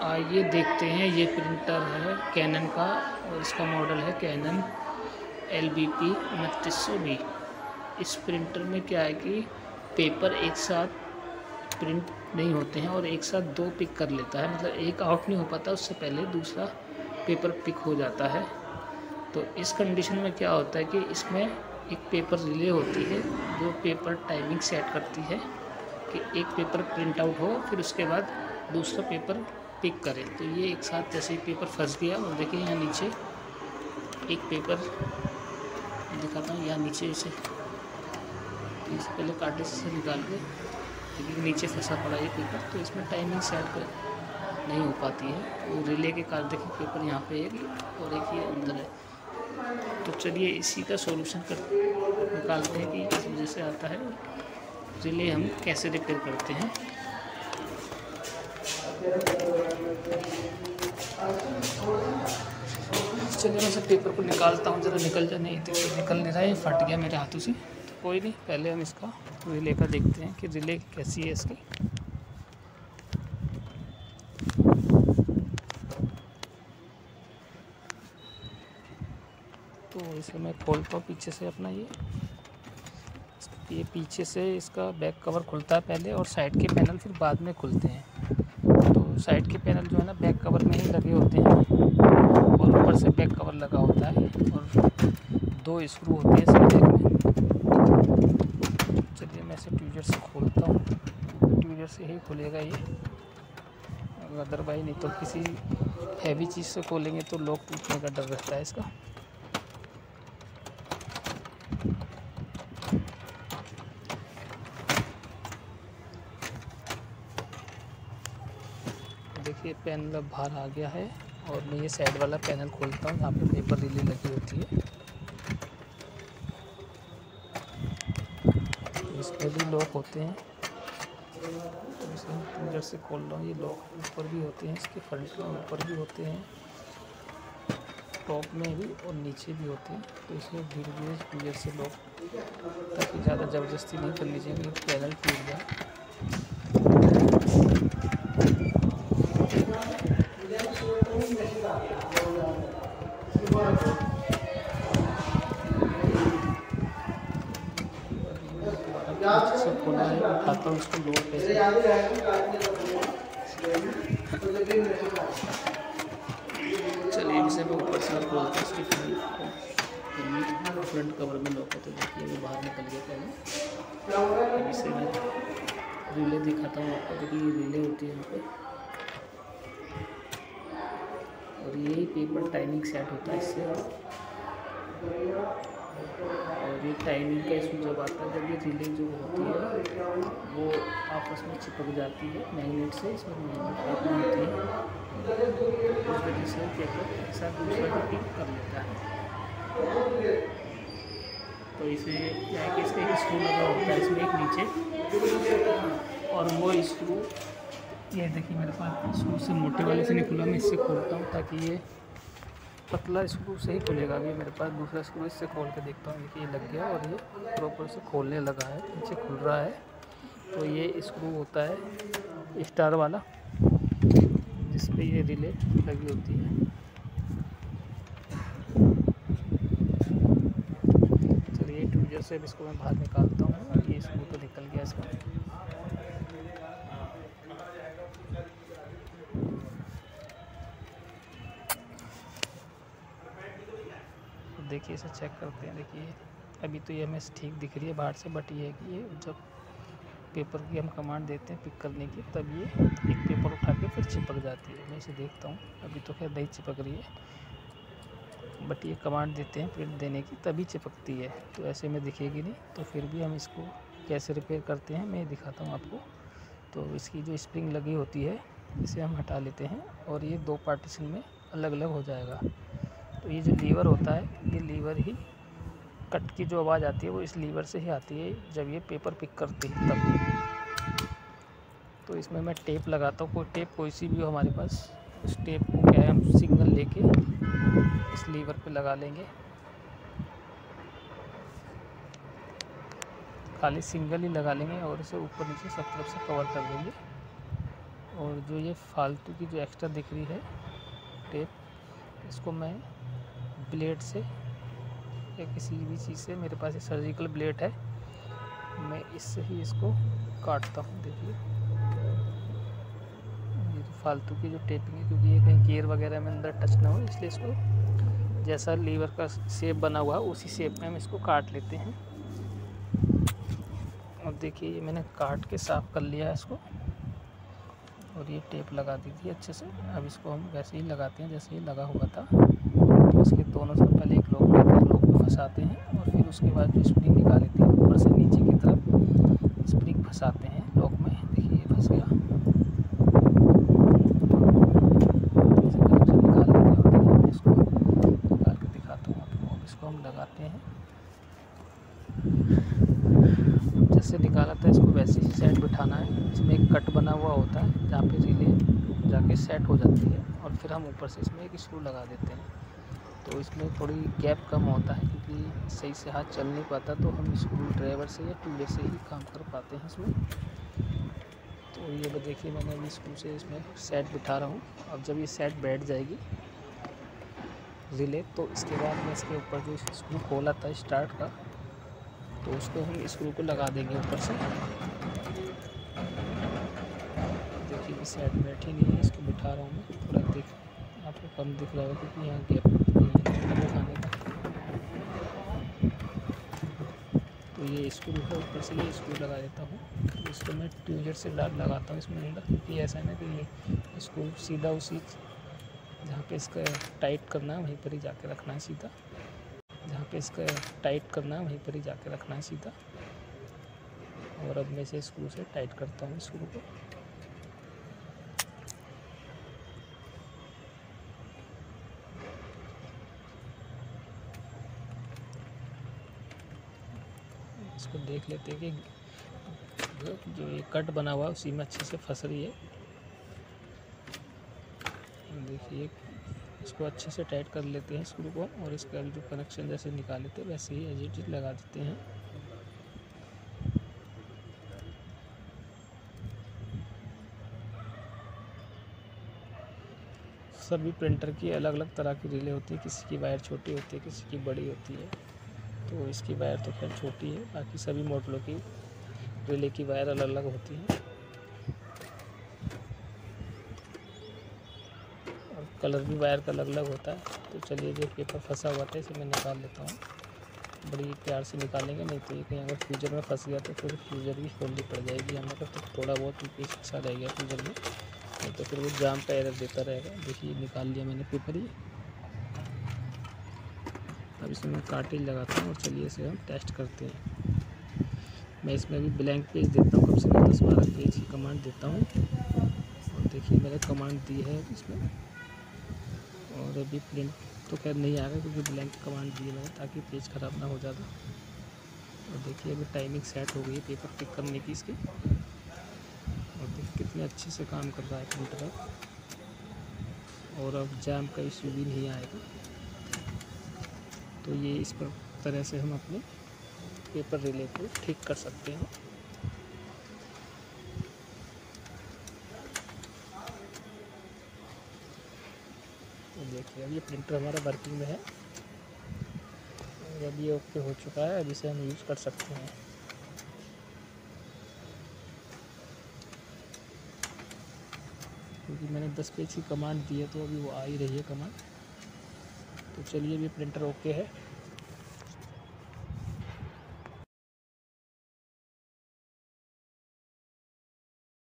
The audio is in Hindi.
आइए देखते हैं, ये प्रिंटर है कैनन का और इसका मॉडल है कैनन LBP 2900B। इस प्रिंटर में क्या है कि पेपर एक साथ प्रिंट नहीं होते हैं और एक साथ दो पिक कर लेता है, मतलब एक आउट नहीं हो पाता, उससे पहले दूसरा पेपर पिक हो जाता है। तो इस कंडीशन में क्या होता है कि इसमें एक पेपर रिले होती है जो पेपर टाइमिंग सेट करती है कि एक पेपर प्रिंट आउट हो, फिर उसके बाद दूसरा पेपर पिक करें। तो ये एक साथ जैसे ही पेपर फंस गया, और देखिए यहाँ नीचे एक पेपर दिखाता हूँ, यहाँ नीचे इसे पहले काटे से निकाल के, लेकिन नीचे फंसा पड़ा ये पेपर, तो इसमें टाइमिंग सेट कर नहीं हो पाती है। तो रिले के कारण देखिए पेपर यहाँ पे एक और एक ये अंदर है। तो चलिए इसी का सॉल्यूशन कर निकालते हैं कि किस वजह से आता है, रिले हम कैसे रिपेयर करते हैं। चलिए मैं सब पेपर को निकालता हूँ, ज़रा निकल जा, नहीं तो निकल नहीं रहा है, फट गया मेरे हाथों से। तो कोई नहीं, पहले हम इसका रिले का देखते हैं कि रिले कैसी है इसकी। तो इसे मैं खोलता हूँ पीछे से अपना ये पीछे से इसका बैक कवर खुलता है पहले, और साइड के पैनल फिर बाद में खुलते हैं। तो साइड के पैनल जो है ना बैक कवर में ही लगे होते हैं, और ऊपर से बैक कवर लगा होता है, और दो स्क्रू होते हैं इसके बैक में। चलिए मैं इसे ट्यूजर से खोलता हूँ, ट्यूजर से ही खुलेगा ये, अदरवाइज नहीं तो किसी हैवी चीज़ से खोलेंगे तो लॉक टूटने का डर रहता है इसका। देखिए पैनल अब बाहर आ गया है, और मैं ये साइड वाला पैनल खोलता हूँ जहाँ पे पेपर रिले लगी होती है। इसमें भी लॉक होते हैं, तो इसे ट्यूजर से खोल रहा हूँ। ये लॉक ऊपर भी होते हैं, इसके फ्रंट में ऊपर भी होते हैं, टॉप में भी और नीचे भी होते हैं। तो इसे धीरे धीरे ट्यूजर से लॉक, ताकि ज़्यादा ज़बरदस्ती नहीं करनी चाहिए, पैनल टूट जाए। अच्छे से खोला है, उठाता हूँ उसको लोड पे। चलिए इसे मैं ऊपर से खोलता हूँ, इसकी फ्रंट कवर में लॉक होता है। देखिए वो बाहर निकल गया पहले। अब इसे मैं रिले दिखाता हूँ आपको। देखिए ये रिले होती है यहाँ पे, और यही पेपर टाइमिंग सेट होता है इससे। और ये टाइमिंग का इसमें जब आता है, जब ये रिले जो होती है वो आपस में चिपक जाती है मैग्नेट से, इसमें मैग्नेट होती है, उस वजह से पेपर एक साथ दूसरा भी पिक कर लेता है। तो इसे क्या है कि इसका एक स्क्रू लगा होता है इसमें एक नीचे, और वो स्क्रू ये देखिए मेरे पास स्क्रू से मोटे वाले से नहीं खुला, मैं इससे खोलता हूँ ताकि ये पतला स्क्रू से ही खुलेगा। अभी मेरे पास दूसरा स्क्रू, इससे खोल के देखता हूँ कि ये लग गया और ये प्रॉपर से खोलने लगा है, नीचे खुल रहा है। तो ये स्क्रू होता है स्टार वाला, जिस पे ये रिले लगी होती है। चलिए ट्यूजर से इसको मैं बाहर निकालता हूँ, ये स्क्रू तो निकल गया इसका। देखिए इसे चेक करते हैं। देखिए अभी तो ये हमें ठीक दिख रही है बाहर से, बट ये है कि ये जब पेपर की हम कमांड देते हैं पिक करने की, तब ये एक पेपर उठा के फिर चिपक जाती है। मैं इसे देखता हूँ, अभी तो खैर नहीं चिपक रही है, बट ये कमांड देते हैं प्रिंट देने की तभी चिपकती है, तो ऐसे में दिखेगी नहीं। तो फिर भी हम इसको कैसे रिपेयर करते हैं मैं दिखाता हूँ आपको। तो इसकी जो स्प्रिंग लगी होती है इसे हम हटा लेते हैं, और ये दो पार्टीशन में अलग अलग हो जाएगा। तो ये जो लीवर होता है, ये लीवर ही कट की जो आवाज़ आती है वो इस लीवर से ही आती है जब ये पेपर पिक करती है तब। तो इसमें मैं टेप लगाता हूँ, कोई टेप कोई सी भी हो हमारे पास। उस टेप को क्या है हम सिंगल लेके इस लीवर पे लगा लेंगे, खाली सिंगल ही लगा लेंगे, और इसे ऊपर नीचे सब तरफ से कवर कर देंगे। और जो ये फालतू की जो एक्स्ट्रा दिख रही है टेप, इसको मैं ब्लेड से या किसी भी चीज़ से, मेरे पास ये सर्जिकल ब्लेड है, मैं इससे ही इसको काटता हूँ। देखिए ये जो फालतू की जो टेपिंग है, क्योंकि ये कहीं गियर वगैरह में अंदर टच ना हो, इसलिए इसको जैसा लीवर का शेप बना हुआ है उसी शेप में हम इसको काट लेते हैं। और देखिए ये मैंने काट के साफ़ कर लिया है इसको, और ये टेप लगा दी थी अच्छे से। अब इसको हम वैसे ही लगाते हैं जैसे ही लगा हुआ था। तो इसके दोनों से पहले एक लॉक को फंसाते हैं, और फिर उसके बाद जो स्प्रिंग निकाल लेते हैं ऊपर से नीचे की तरफ स्प्रिंग फंसाते हैं लॉक में। देखिए ये फंस गया, कनेक्शन निकाल लेते हैं। और देखिए मैं इसको निकाल के दिखाता हूँ आपको। इसको हम लगाते हैं, जैसे निकाला था इसको वैसे ही सेट बिठाना है। इसमें एक कट बना हुआ होता है जहाँ पे रिले जाके सेट हो जाती है, और फिर हम ऊपर से इसमें एक स्क्रू लगा देते हैं। तो इसमें थोड़ी गैप कम होता है क्योंकि सही से हाथ चल नहीं पाता, तो हम स्क्रू ड्राइवर से या टूले से ही काम कर पाते हैं इसमें। तो ये देखिए मैंने अभी स्क्रू से इसमें सेट बिठा रहा हूँ। अब जब ये सेट बैठ जाएगी रिले, तो इसके बाद मैं इसके ऊपर जो स्क्रू खोला था स्टार्ट का, तो उसको हम स्क्रू को लगा देंगे ऊपर से। देखिए ये सेट बैठी नहीं है, इसको बिठा रहा हूँ मैं। थोड़ा आपको कम दिख रहा होगा क्योंकि यहाँ गैप लगाने का। तो ये स्क्रू है, ऊपर से ये स्क्रू लगा देता हूँ। तो इसको मैं ट्यूजर से लगाता हूँ इसमें अंदर, क्योंकि ऐसा है ना कि ये स्क्रू सीधा उसी जहाँ पे इसका टाइट करना है वहीं पर ही जाके रखना है सीधा। जहाँ पे इसका टाइट करना है वहीं पर ही जाके रखना है सीधा। और अब मैं इसे स्क्रू से टाइट करता हूँ स्क्रू को। इसको देख लेते हैं कि जो ये कट बना हुआ है उसी में अच्छे से फंस रही है। देखिए इसको अच्छे से टाइट कर लेते हैं स्क्रू को, और इसका जो कनेक्शन जैसे निकाले थे वैसे ही एज इट इज लगा देते हैं। सभी प्रिंटर की अलग अलग तरह की रिले होती है, किसी की वायर छोटी होती है, किसी की बड़ी होती है। तो इसकी वायर तो खैर छोटी है, बाकी सभी मॉडलों की रिले की वायर अलग अलग होती है, और कलर भी वायर का अलग अलग होता है। तो चलिए जो पेपर फंसा हुआ था इसे मैं निकाल लेता हूँ। बड़ी प्यार से निकालेंगे, नहीं तो ये कहीं अगर फ्यूजर में फंस गया तो फिर फ्यूजर भी खोलनी पड़ जाएगी हमें। तो थोड़ा बहुत पीस फंसा रह गया फ्यूजर में, नहीं तो फिर वो जाम का एरर देता रहेगा। देखिए निकाल लिया मैंने पेपर ही। अब इसमें मैं कार्टेज लगाता हूँ, और चलिए इसे हम टेस्ट करते हैं। मैं इसमें अभी ब्लैंक पेज देता हूँ, कम से कम 10-12 पेज की कमांड देता हूँ। और देखिए मैंने कमांड दी है इसमें, और अभी प्रिंट तो खैर नहीं आएगा क्योंकि ब्लैंक कमांड दी है ताकि पेज ख़राब ना हो ज़्यादा। और देखिए अभी टाइमिंग सेट हो गई है पेपर टिक करने की इसकी, और देखिए कितने अच्छे से काम कर रहा है प्रिंटर। और अब जैम का इशू भी नहीं आएगा। तो ये इस तरह से हम अपने पेपर रिले को ठीक कर सकते हैं। तो देखिए अब ये प्रिंटर हमारा वर्किंग में है, और अब ये ओके हो चुका है। अब इसे हम यूज़ कर सकते हैं। क्योंकि मैंने 10 पेज की कमांड दी है तो अभी वो आ ही रही है कमांड। तो चलिए अभी प्रिंटर ओके है।